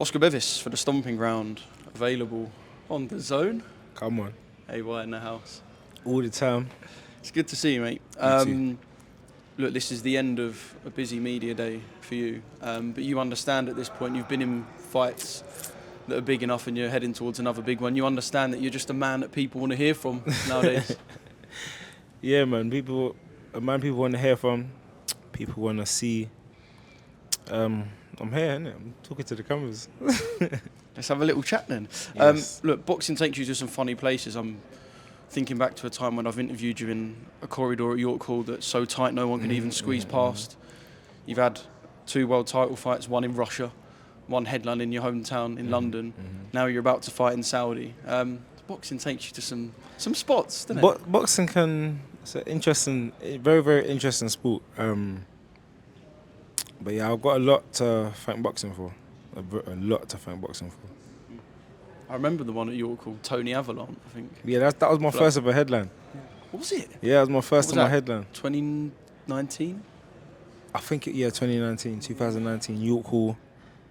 Oscar Bevis for the Stomping Ground, available on DAZN. Come on. Hey, White in the house. All the time. It's good to see you, mate. too. Look, this is the end of a busy media day for you, but you understand at this point, you've been in fights that are big enough and you're heading towards another big one. You understand that you're just a man that people want to hear from nowadays. Yeah, man. People want to hear from. People want to see. I'm here, innit? I'm talking to the cameras. Let's have a little chat then. Yes. Look, boxing takes you to some funny places. I'm thinking back to a time when I've interviewed you in a corridor at York Hall that's so tight no one can even squeeze past. You've had 2 world title fights, one in Russia, one headline in your hometown in London. Now you're about to fight in Saudi. Boxing takes you to some spots, doesn't it? Boxing it's an interesting, very, very interesting sport. But yeah, I've got a lot to thank boxing for. A lot to thank boxing for. I remember the one at York called Tony Avalon, I think. Yeah, that was my first ever headline. What was it? Yeah, it was my first What was time that? headline. 2019? I think 2019, York Hall,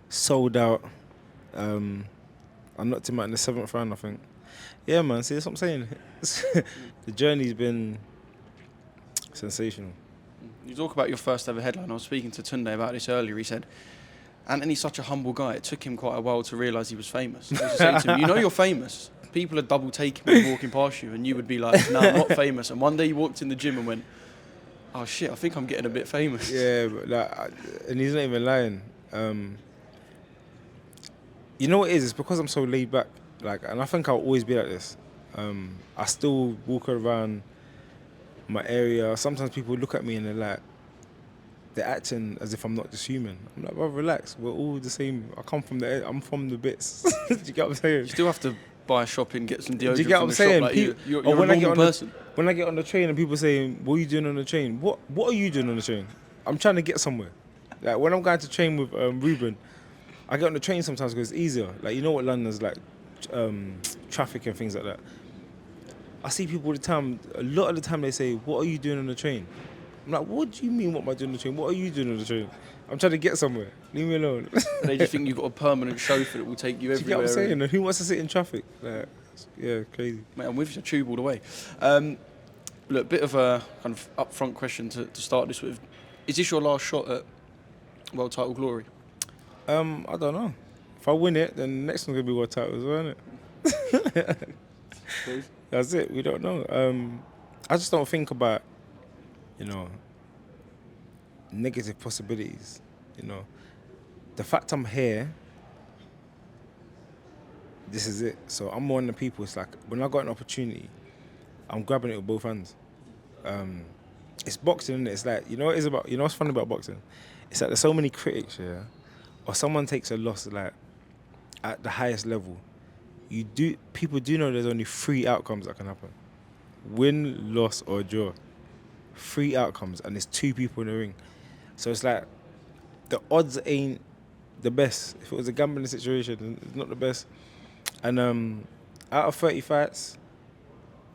sold out. I knocked him out in the 7th round, I think. Yeah, man, see, that's what I'm saying. The journey's been sensational. You talk about your first ever headline. I was speaking to Tunde about this earlier. He said, Anthony's such a humble guy. It took him quite a while to realise he was famous. I was just saying to him, you know you're famous. People are double taking you walking past you, and you would be like, no, I'm not famous. And one day you walked in the gym and went, oh shit, I think I'm getting a bit famous. Yeah, but and he's not even lying. You know what it is? It's because I'm so laid back. And I think I'll always be like this. I still walk around my area. Sometimes people look at me and they're acting as if I'm not just human. I'm like, well, relax. We're all the same. I'm from the bits. Do you get what I'm saying? You still have to buy a shopping, get some deodorant Do you get what from I'm the saying? shop. Like you're a normal person. When I get on the train and people say, what are you doing on the train? What are you doing on the train? I'm trying to get somewhere. Like when I'm going to train with Ruben, I get on the train sometimes because it's easier. Like, you know what London's like, traffic and things like that. I see people all the time, a lot of the time they say, what are you doing on the train? I'm like, what do you mean, what am I doing on the train? What are you doing on the train? I'm trying to get somewhere. Leave me alone. They just think you've got a permanent chauffeur that will take you Do you get everywhere. what I'm saying? And who wants to sit in traffic? Yeah, crazy. Mate, I'm with you, tube all the way. Look, bit of a kind of upfront question to start this with. Is this your last shot at world title glory? I don't know. If I win it, then the next one's going to be world title as well, isn't it? Please. That's it. We don't know. I just don't think about, negative possibilities. The fact I'm here, this is it. So I'm one of the people. It's like when I got an opportunity, I'm grabbing it with both hands. It's boxing, isn't it? It's like what's funny about boxing? It's like there's so many critics, yeah. Or someone takes a loss like at the highest level. People do know there's only 3 outcomes that can happen. Win, loss, or draw. 3 outcomes, and there's 2 people in the ring. So it's like, the odds ain't the best. If it was a gambling situation, it's not the best. And out of 30 fights,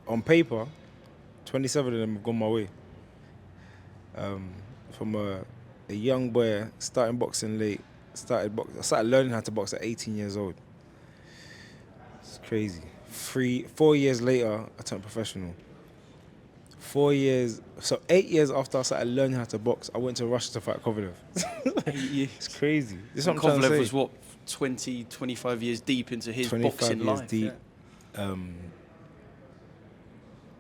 on paper, 27 of them have gone my way. From a young boy, starting boxing late, I started learning how to box at 18 years old. It's crazy. 4 years later, I turned professional. 8 years after I started learning how to box, I went to Russia to fight Kovalev. 8 years. It's crazy. This is what I'm trying to Kovalev say. was, 20, 25 years deep into his 25 boxing years life. deep.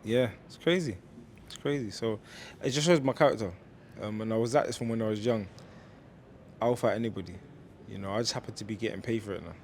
Yeah, it's crazy. It's crazy. So it just shows my character. And I was at this from when I was young. I'll fight anybody. I just happen to be getting paid for it now.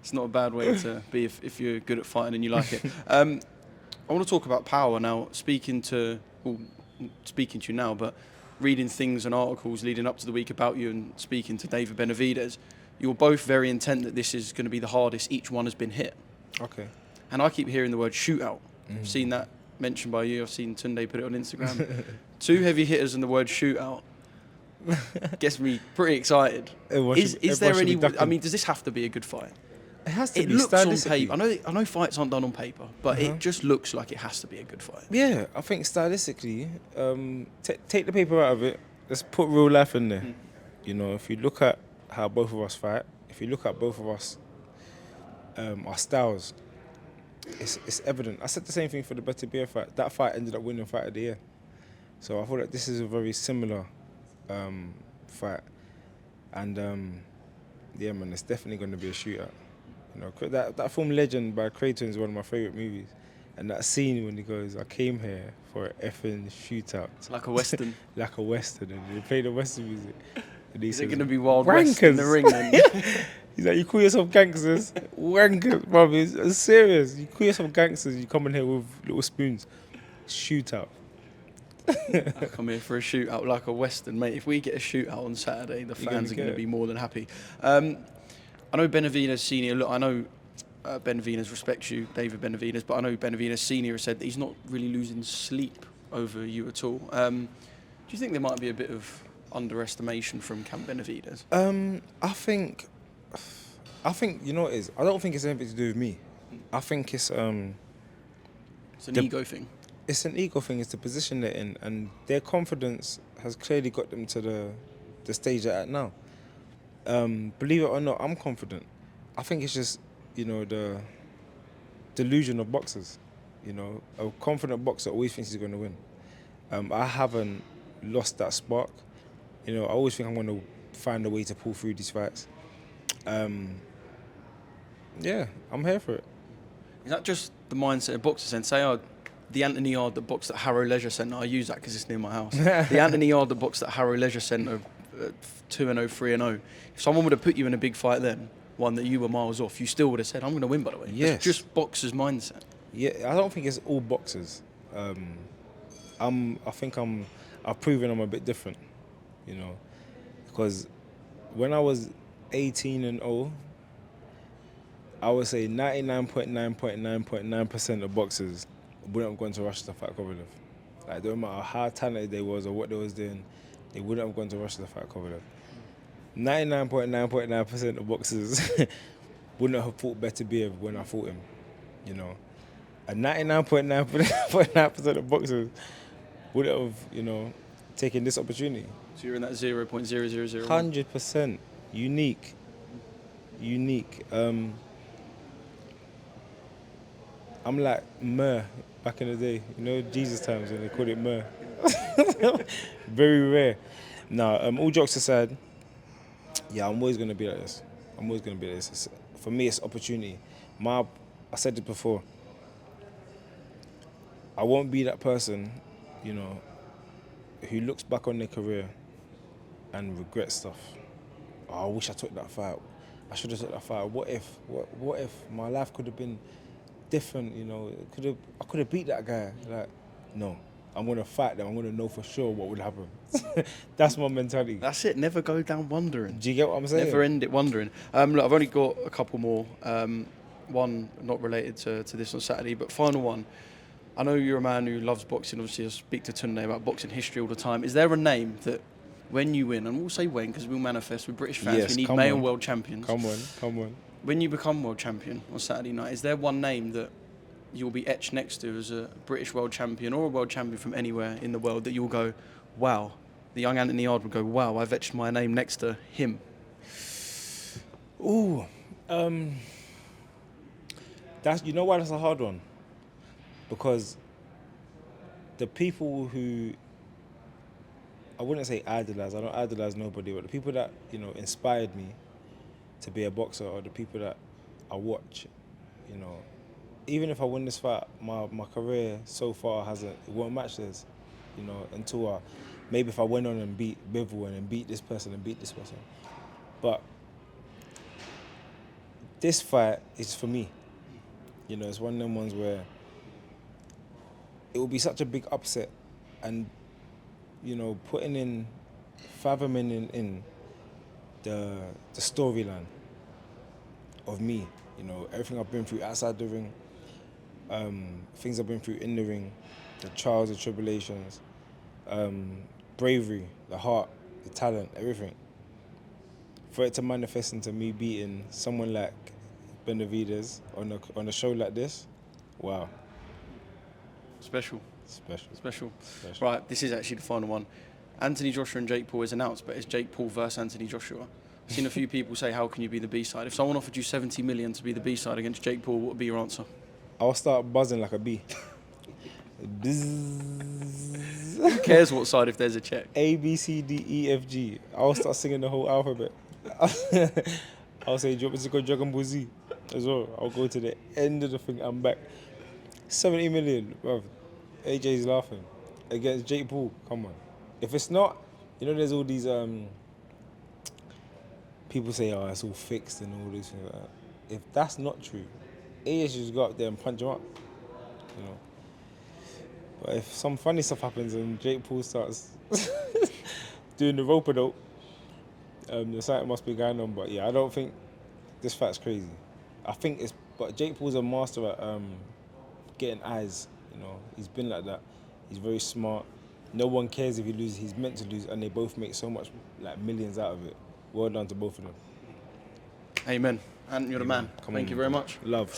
It's not a bad way to be if you're good at fighting and you like it. I want to talk about power now. Speaking to you now, but reading things and articles leading up to the week about you and speaking to David Benavidez, you're both very intent that this is going to be the hardest each one has been hit. Okay. And I keep hearing the word shootout. I've seen that mentioned by you. I've seen Tunde put it on Instagram. 2 heavy hitters and the word shootout gets me pretty excited. Is there any? I mean, does this have to be a good fight? It has to It be looks on stylistically. paper. I know fights aren't done on paper, but it just looks like it has to be a good fight. Yeah, I think stylistically, take the paper out of it. Let's put real life in there. If you look at how both of us fight, if you look at both of us, our styles, it's evident. I said the same thing for the Better Beer fight. That fight ended up winning Fight of the Year. So I thought that this is a very similar fight. And yeah, man, it's definitely going to be a shootout. You know, that film Legend by Creighton is one of my favourite movies. And that scene when he goes, I came here for an effing shootout. Like a Western. Like a Western. And they play the Western music. And he Is it says, going to be Wild wankers. West in the ring then? He's like, you call yourself gangsters? Wankers, bro. It's serious. You call yourself gangsters, you come in here with little spoons. Shootout. I come here for a shootout like a Western, mate. If we get a shootout on Saturday, the fans are going to be more than happy. I know Benavidez Senior. Look, I know Benavidez respects you, David Benavidez, but I know Benavidez Senior has said that he's not really losing sleep over you at all. Do you think there might be a bit of underestimation from Camp Benavidez? I think you know what it is. I don't think it's anything to do with me. I think it's an ego thing. It's an ego thing. It's the position they're in, and their confidence has clearly got them to the stage they're at now. Believe it or not, I'm confident. I think it's just, you know, the delusion of boxers. You know, a confident boxer always thinks he's going to win. I haven't lost that spark. You know, I always think I'm going to find a way to pull through these fights. Yeah, I'm here for it. Is that just the mindset of boxers then? Say, the Anthony Yarde that boxed at Harrow Leisure Centre, I use that because it's near my house. The Anthony Yarde that boxed at Harrow Leisure Centre, 2-0, 3-0. If someone would have put you in a big fight then, one that you were miles off, you still would have said, I'm going to win, by the way. Yes. It's just boxers' mindset. Yeah, I don't think it's all boxers. I've proven I'm a bit different, you know, because when I was 18-0, I would say 99.9% of boxers wouldn't have gone to Russia to fight Kovalev. Like, no matter how talented they was or what they was doing, they wouldn't have gone to Russia to fight Kovalev. 99.9% of boxers wouldn't have fought Better Beer when I fought him, you know. And 99.9% of boxers would have, you know, taken this opportunity. So you're in that 0.0001? 100%. Unique. I'm like myrrh back in the day. You know, Jesus times when they called it myrrh. Very rare. Now, all jokes aside, yeah, I'm always going to be like this. For me, it's opportunity. I said it before. I won't be that person, you know, who looks back on their career and regrets stuff. Oh, I wish I took that fight. I should have took that fight. What if my life could have been different, you know? I could have beat that guy. Like, no. I'm going to fight them. I'm going to know for sure what would happen. That's my mentality. That's it. Never go down wondering. Do you get what I'm saying? Never end it wondering. Look, I've only got a couple more. One not related to this on Saturday, but final one. I know you're a man who loves boxing. Obviously, I speak to Tunde about boxing history all the time. Is there a name that, when you win, and we'll say when because we'll manifest with British fans, we need male world champions. Come on. When you become world champion on Saturday night, is there one name that you'll be etched next to as a British world champion or a world champion from anywhere in the world that you'll go, wow, the young Anthony Yarde would go, wow, I've etched my name next to him? Ooh, you know why that's a hard one? Because the people who, I wouldn't say idolize, I don't idolize nobody, but the people that, you know, inspired me to be a boxer or the people that I watch, you know, even if I win this fight, my career so far it won't match this, you know, until maybe if I went on and beat Bivol and beat this person and beat this person. But this fight is for me. You know, it's one of them ones where it will be such a big upset and, you know, fathoming in the storyline of me, you know, everything I've been through outside the ring, things I've been through in the ring, the trials and tribulations, bravery, the heart, the talent, everything. For it to manifest into me beating someone like Benavidez on a show like this, wow. Special. Right, this is actually the final one. Anthony Joshua and Jake Paul is announced, but it's Jake Paul versus Anthony Joshua. I've seen a few people say, how can you be the B-side? If someone offered you 70 million to be the B-side against Jake Paul, what would be your answer? I'll start buzzing like a bee. Who cares what side if there's a check? A, B, C, D, E, F, G. I'll start singing the whole alphabet. I'll say, do you want me to go Dragon Ball Z as well? I'll go to the end of the thing, I'm back. 70 million, bruv. AJ's laughing. Against Jake Paul, come on. If it's not, you know, there's all these people say, oh, it's all fixed and all this things like that. If that's not true, AJ should just go up there and punch him up, you know. But if some funny stuff happens and Jake Paul starts doing the rope-a-dope, there's something must be going on. But yeah, I don't think this fight's crazy. I think it's, but Jake Paul's a master at getting eyes, you know. He's been like that. He's very smart. No one cares if he loses. He's meant to lose, and they both make so much, like millions out of it. Well done to both of them. Amen. And you're the man. Thank you very much. Love.